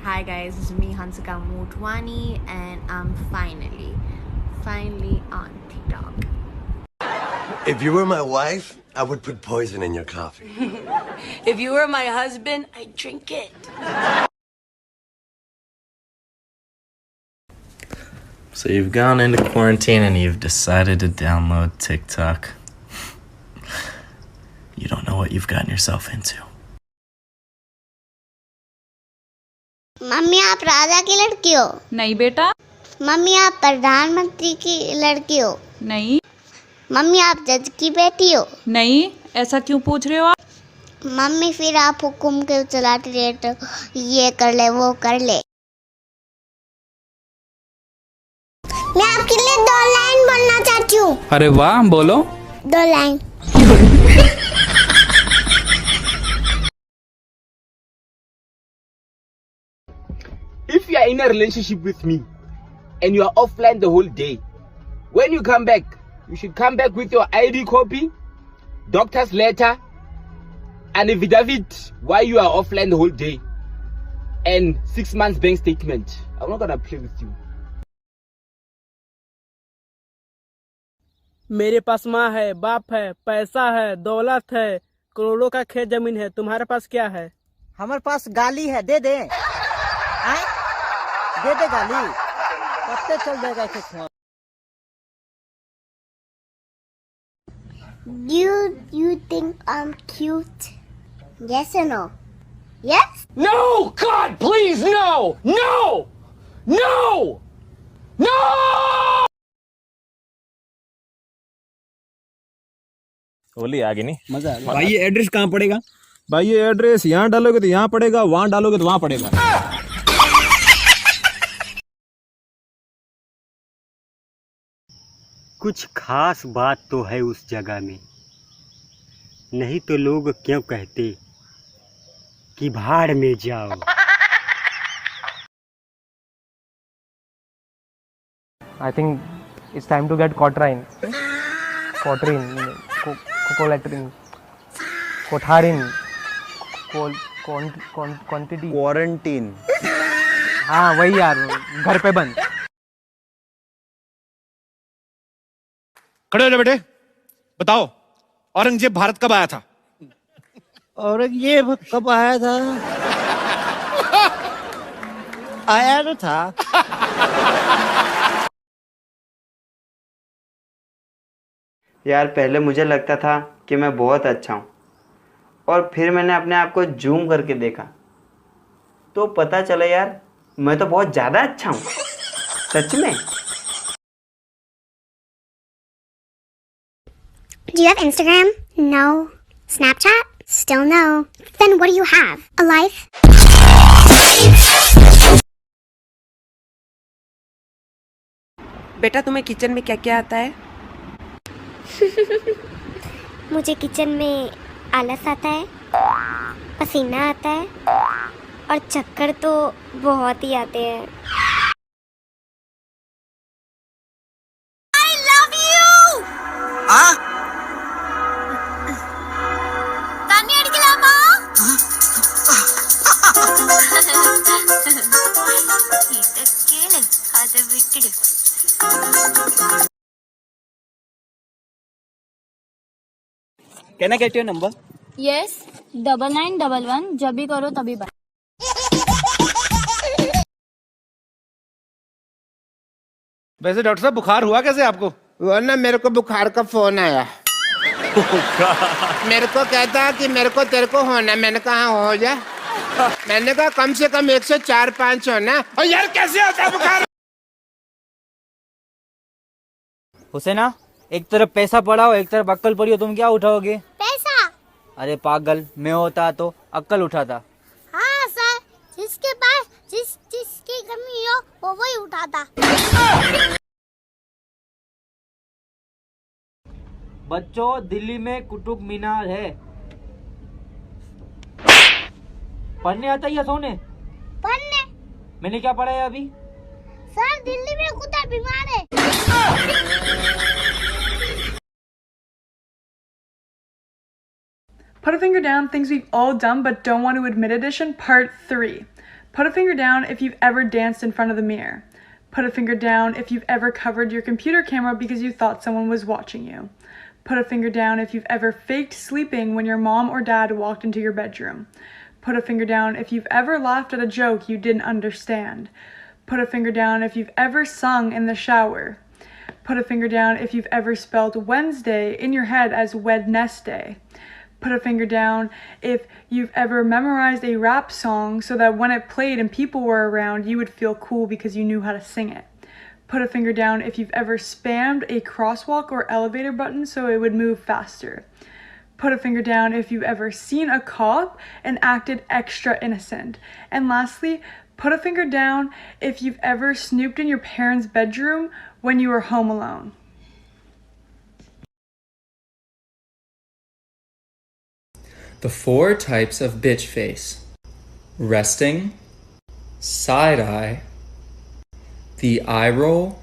Hi guys, this is me Hansika Motwani and I'm finally on TikTok. If you were my wife, I would put poison in your coffee. If you were my husband, I'd drink it. So you've gone into quarantine and you've decided to download TikTok. You don't know what you've gotten yourself into. Mummy आप राजा की लड़की हो? नहीं बेटा। Mummy आप प्रधानमंत्री की लड़की हो? नहीं। मम्मी आप जज की बेटी हो? नहीं, ऐसा क्यों पूछ रहे हो आप? मम्मी फिर आप हुक्म क्यों चलाती रहते हो? ये कर ले वो कर ले। मैं आपके लिए 2 लाइन बोलना चाहती हूँ। अरे वाह, बोलो। 2 line. If you are in a relationship with me and you are offline the whole day, when you come back, you should come back with your ID copy, doctor's letter, and affidavit why you are offline the whole day, and 6 months bank statement. I'm not gonna play with you. मेरे पास माँ है, बाप है, पैसा है, दौलत है, करोड़ों का खेत जमीन है। तुम्हारे पास क्या है? हमारे पास गाली है, दे दे। दे दे गाली, पत्ते चल देगा खेत। You think I'm cute? Yes or no? Yes? No! God, please, no! No! No! No! बोली आगे नहीं मजा आ गया। भाई ये एड्रेस कहाँ पड़ेगा? भाई ये एड्रेस यहाँ डालोगे तो यहाँ पड़ेगा, वहाँ डालोगे तो वहाँ पड़ेगा। कुछ खास बात तो है उस जगह में, नहीं तो लोग क्यों कहते कि भाड़ में जाओ। I think it's time to get Cotrin, Colatrin, Cotharin, quantity. Quarantine. हाँ वही यार, घर पे बंद। खड़े हो बेटे, बताओ औरंगजेब भारत कब आया था? औरंगजेब कब आया था? आया तो था। यार पहले मुझे लगता था कि मैं बहुत अच्छा हूँ, और फिर मैंने अपने आप को जूम करके देखा तो पता चला यार मैं तो बहुत ज़्यादा अच्छा हूँ। सच में। Do you have Instagram? No. Snapchat? Still no. Then what do you have? A life? बेटा तुम्हें किचन में क्या क्या आता है? मुझे किचन में आलस आता है, पसीना आता है और चक्कर तो बहुत ही आते हैं। I love you. हाँ? तानी अड़किलामा? इधर केले खाते बिट्टी। Can I get your number? Yes, 9911 जब भी करो तभी बात। वैसे डॉक्टर साहब बुखार हुआ कैसे आपको? वो ना मेरे को बुखार का फोन आया। मेरे को कहता कि मेरे को तेरे को होना। मैंने कहा हो जा। मैंने कहा कम से कम 104-5 होना। और यार कैसे होता है बुखार? हुसैना, एक तरफ पैसा पड़ा हो, एक तरफ अक्कल पड़ी हो, तुम क्या उठाओगे? पैसा? अरे पागल, मैं होता तो अक्कल उठाता। हाँ सर, जिसके पास जिसकी कमी हो वो वही उठाता। बच्चों, दिल्ली में कुतुब मीनार है। पढ़ने आता या सोने? पढ़ने। मैंने क्या पढ़ा है अभी? सर दिल्ली में कुत्ता बीमार है। Put a finger down, things we've all done but don't want to admit edition, part 3. Put a finger down if you've ever danced in front of the mirror. Put a finger down if you've ever covered your computer camera because you thought someone was watching you. Put a finger down if you've ever faked sleeping when your mom or dad walked into your bedroom. Put a finger down if you've ever laughed at a joke you didn't understand. Put a finger down if you've ever sung in the shower. Put a finger down if you've ever spelled Wednesday in your head as Wednesday. Put a finger down if you've ever memorized a rap song so that when it played and people were around, you would feel cool because you knew how to sing it. Put a finger down if you've ever spammed a crosswalk or elevator button so it would move faster. Put a finger down if you've ever seen a cop and acted extra innocent. And lastly, put a finger down if you've ever snooped in your parents' bedroom when you were home alone. The 4 types of bitch face: resting, side eye, the eye roll,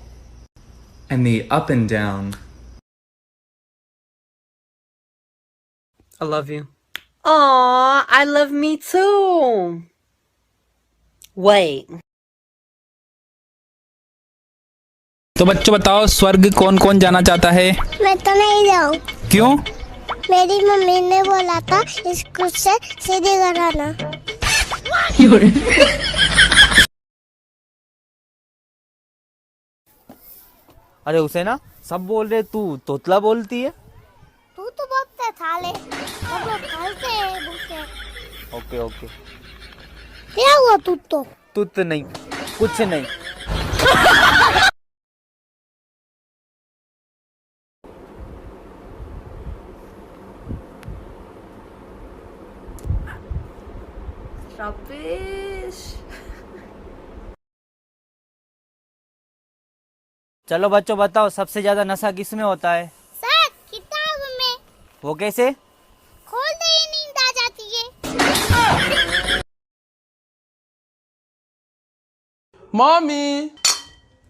and the up and down. I love you. Aw, I love me too. Wait. तो बच्चों बताओ, स्वर्ग कौन कौन जाना चाहता है? मैं तो नहीं जाऊँ। क्यों? मेरी मम्मी ने बोला था स्कूल से सीधे घर आना। अरे हुसैना, सब बोल रहे तू तोतला बोलती है। तू तो बहुत थाले, सब लोग खाते हैं भूखे। Okay okay. क्या हुआ तू तो? तू तो नहीं, कुछ नहीं। Rubbish. चलो बच्चों बताओ, सबसे ज्यादा नशा किस में होता है? सर, किताब में। वो कैसे? खोलते ही नींद आ जाती है। Mommy!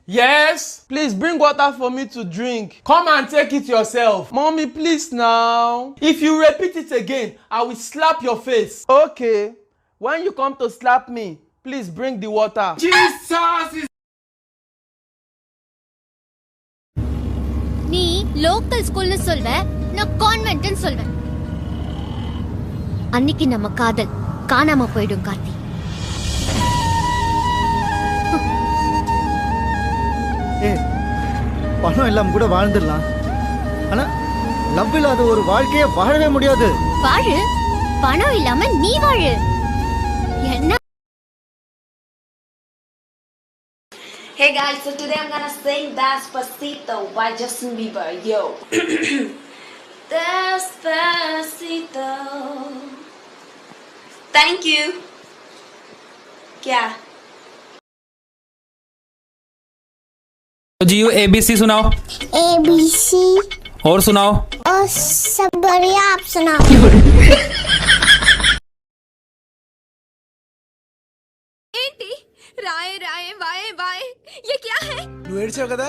Yes? Please bring water for me to drink. Come and take it yourself. Mommy, please now. If you repeat it again, I will slap your face. Okay. When you come to slap me, please bring the water. Jesus is... நீ local ஸ்கூல்னு சொல்வ, நான் கான்வென்ட்னு சொல்வேன். அன்னைக்கு நம்ம காதல் காணாம போயிடும் கார்த்தி. பணம் எல்லாம் கூட வாழ்ந்துடலாம், ஆனா லவ் இல்லாத ஒரு வாழ்க்கைய வாழவே முடியாது. வாழு, பணம் இல்லாம நீ வாழு. என்ன? Hey guys, so today I'm gonna sing Despacito by Justin Bieber. Yo. Despacito. Thank you. क्या? तो जियो ABC सुनाओ। ABC। और सुनाओ। और सब बढ़िया, आप सुनाओ। రాయే రాయే వాయే వాయే ये क्या है? నువ్వు ఏడ్చావు కదా,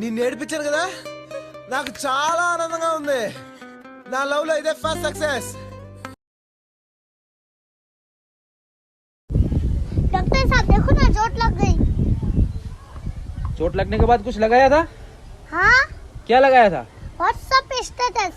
నిన్ను ఏడిపించాను కదా, నాకు చాలా ఆనందంగా ఉంది. నా లవ్ లో ఇదే ఫస్ట్ సక్సెస్. डॉक्टर साहब देखो ना, चोट लग गई। चोट लगने के बाद कुछ लगाया था? हाँ। क्या लगाया था? WhatsApp status.